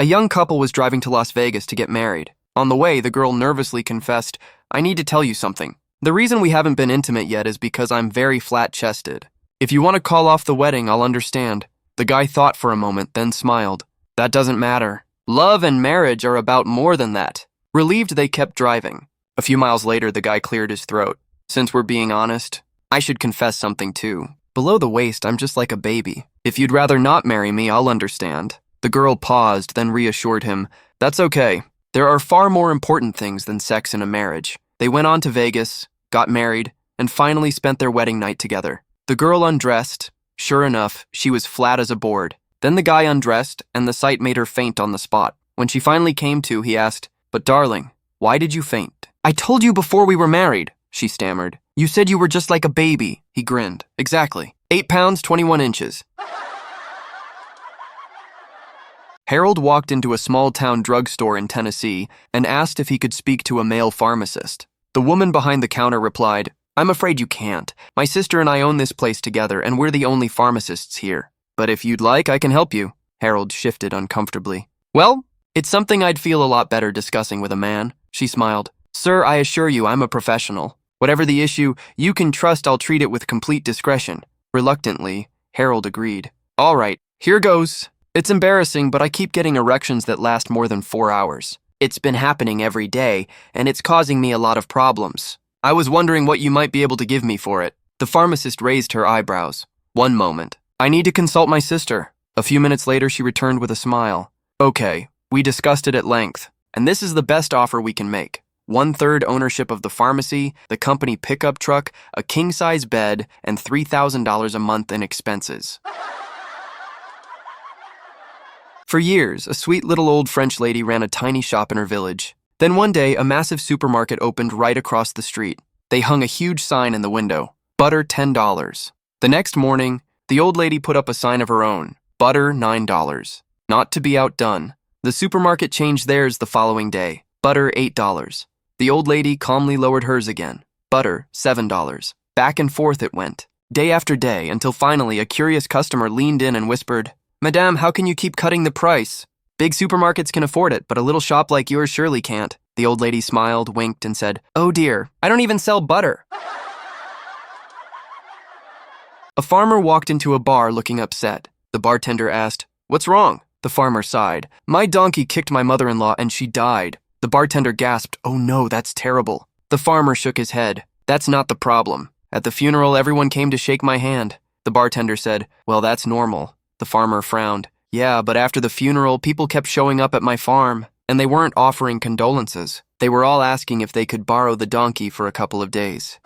A young couple was driving to Las Vegas to get married. On the way, the girl nervously confessed, "I need to tell you something. The reason we haven't been intimate yet is because I'm very flat-chested. If you want to call off the wedding, I'll understand." The guy thought for a moment, then smiled. "That doesn't matter. Love and marriage are about more than that." Relieved, they kept driving. A few miles later, the guy cleared his throat. "Since we're being honest, I should confess something too. Below the waist, I'm just like a baby. If you'd rather not marry me, I'll understand." The girl paused, then reassured him, "That's okay. There are far more important things than sex in a marriage." They went on to Vegas, got married, and finally spent their wedding night together. The girl undressed. Sure enough, she was flat as a board. Then the guy undressed, and the sight made her faint on the spot. When she finally came to, he asked, "But darling, why did you faint?" "I told you before we were married," she stammered. "You said you were just like a baby." He grinned. "Exactly. 8 pounds, 21 inches. Harold walked into a small-town drugstore in Tennessee and asked if he could speak to a male pharmacist. The woman behind the counter replied, "I'm afraid you can't. My sister and I own this place together, and we're the only pharmacists here. But if you'd like, I can help you." Harold shifted uncomfortably. "Well, it's something I'd feel a lot better discussing with a man." She smiled. "Sir, I assure you I'm a professional. Whatever the issue, you can trust I'll treat it with complete discretion." Reluctantly, Harold agreed. "All right, here goes. It's embarrassing, but I keep getting erections that last more than 4 hours. It's been happening every day, and it's causing me a lot of problems. I was wondering what you might be able to give me for it." The pharmacist raised her eyebrows. "One moment. I need to consult my sister." A few minutes later, she returned with a smile. "Okay, we discussed it at length, and this is the best offer we can make. 1/3 ownership of the pharmacy, the company pickup truck, a king-size bed, and $3,000 a month in expenses." For years, a sweet little old French lady ran a tiny shop in her village. Then one day, a massive supermarket opened right across the street. They hung a huge sign in the window, "Butter $10. The next morning, the old lady put up a sign of her own, "Butter $9. Not to be outdone, the supermarket changed theirs the following day, "Butter $8. The old lady calmly lowered hers again, "Butter $7. Back and forth it went, day after day, until finally a curious customer leaned in and whispered, "Madame, how can you keep cutting the price? Big supermarkets can afford it, but a little shop like yours surely can't." The old lady smiled, winked, and said, "Oh dear, I don't even sell butter." A farmer walked into a bar looking upset. The bartender asked, "What's wrong?" The farmer sighed. "My donkey kicked my mother-in-law and she died." The bartender gasped, "Oh no, that's terrible." The farmer shook his head. "That's not the problem. At the funeral, everyone came to shake my hand." The bartender said, "Well, that's normal." The farmer frowned. "Yeah, but after the funeral, people kept showing up at my farm, and they weren't offering condolences. They were all asking if they could borrow the donkey for a couple of days."